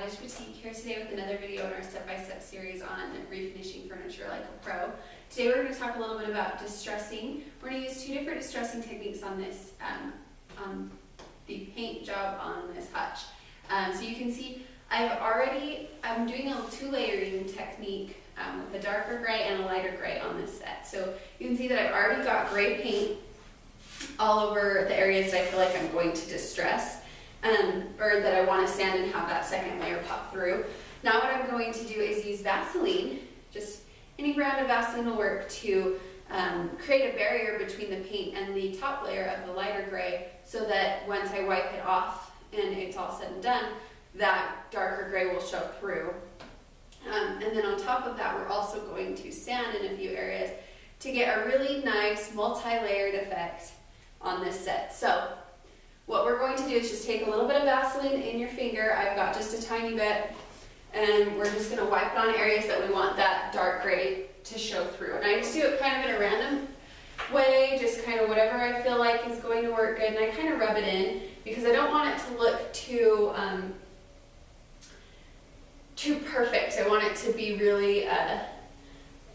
Shabby Chic here today with another video in our step-by-step series on refinishing furniture like a pro. Today we're going to talk a little bit about distressing. We're going to use two different distressing techniques on this, on the paint job on this hutch. So you can see I'm doing a two-layering technique with a darker gray and a lighter gray on this set. So you can see that I've already got gray paint all over the areas that I feel like I'm going to distress. Or that I want to sand and have that second layer pop through. Now what I'm going to do is use Vaseline, just any brand of Vaseline will work, to create a barrier between the paint and the top layer of the lighter gray, so that once I wipe it off and it's all said and done, that darker gray will show through. And then on top of that, we're also going to sand in a few areas to get a really nice multi-layered effect on this set. So what we're going to do is just take a little bit of Vaseline in your finger. I've got just a tiny bit, and we're just going to wipe it on areas that we want that dark gray to show through. And I just do it kind of in a random way, just kind of whatever I feel like is going to work good, and I kind of rub it in because I don't want it to look too perfect. I want it to be really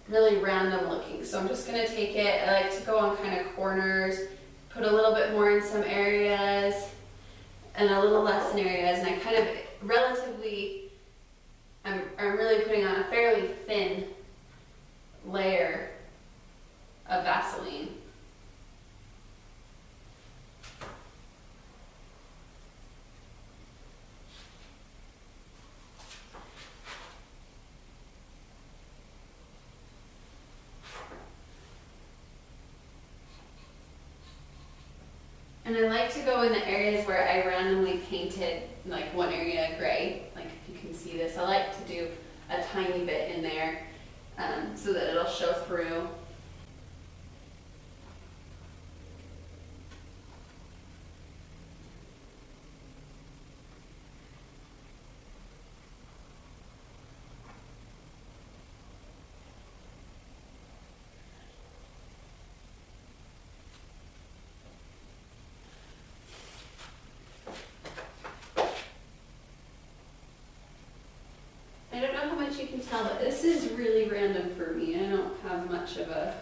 really random looking. So I'm just going to take it. I like to go on kind of corners, put a little bit more in some areas and a little less in areas, and I kind of I'm really putting on a fairly thin layer of Vaseline. And I like to go in the areas where I randomly painted like one area gray. Like if you can see this, I like to do a tiny bit in there so that it'll show through. I don't know how much you can tell, but this is really random for me. I don't have much of I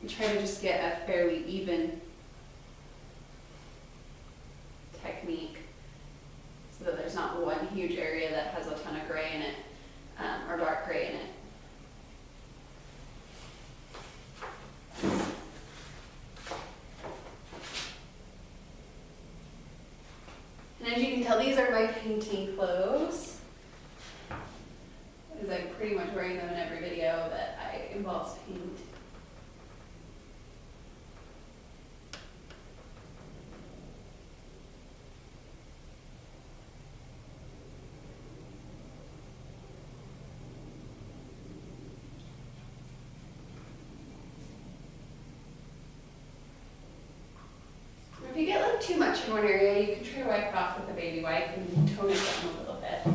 try to just get a fairly even technique so that there's not one huge area that has a ton of gray in it, or dark gray in it. And as you can tell, these are my painting clothes, because I'm pretty much wearing them in every video that involves paint. If you get like too much in one area, you can try to wipe it off with a baby wipe and tone it down a little bit.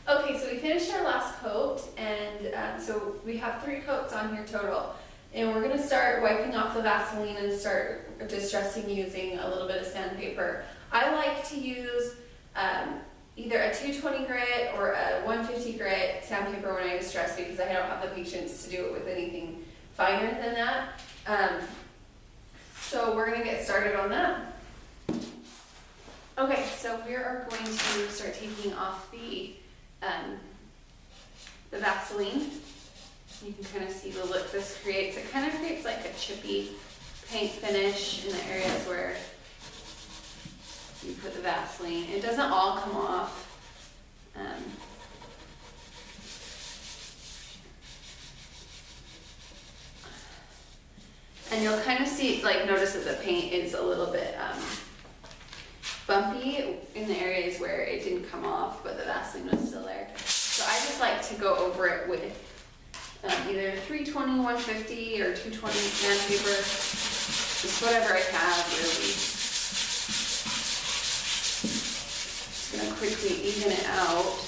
Okay, so we finished our last coat, and so we have 3 coats on here total. And we're going to start wiping off the Vaseline and start distressing using a little bit of sandpaper. I like to use either a 220 grit or a 150 grit sandpaper when I distress, because I don't have the patience to do it with anything finer than that. So we're going to get started on that. Okay, so we are going to start taking off the Vaseline. You can kind of see the look this creates. It kind of creates like a chippy paint finish in the areas where you put the Vaseline. It doesn't all come off. And you'll kind of see, like, notice that the paint is a little bit bumpy in the areas where it didn't come off, but the Vaseline was still there. So I just like to go over it with either 320, 150, or 220 sandpaper. Just whatever I have, really. Just gonna quickly even it out.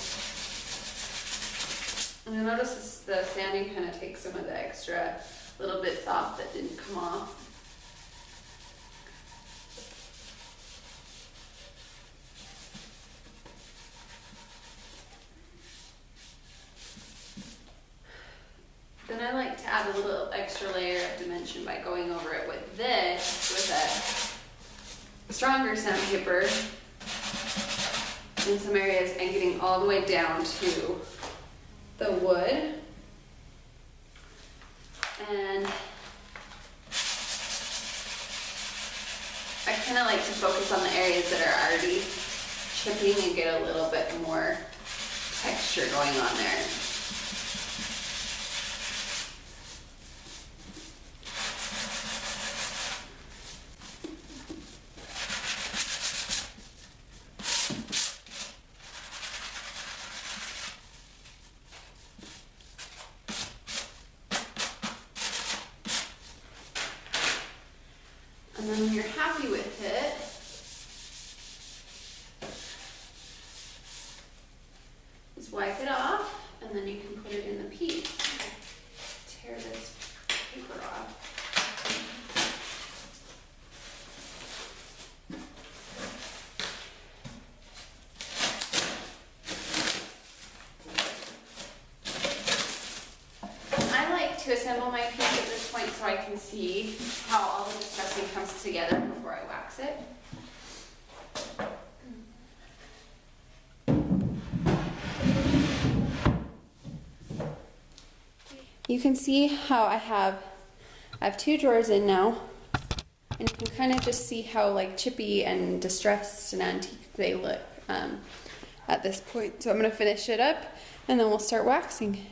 And I notice the sanding kind of takes some of the extra little bits off that didn't come off. Then I like to add a little extra layer of dimension by going over it with this, with a stronger sandpaper in some areas and getting all the way down to the wood. And I kind of like to focus on the areas that are already chipping and get a little bit more texture going on there. And then when you're happy with it, just wipe it off, and then you can put it in the piece. Tear this paper off. I like to assemble my piece at this point so I can see how all the distressing comes together before I wax it. You can see how I have two drawers in now, and you can kind of just see how like chippy and distressed and antique they look at this point. So I'm going to finish it up and then we'll start waxing.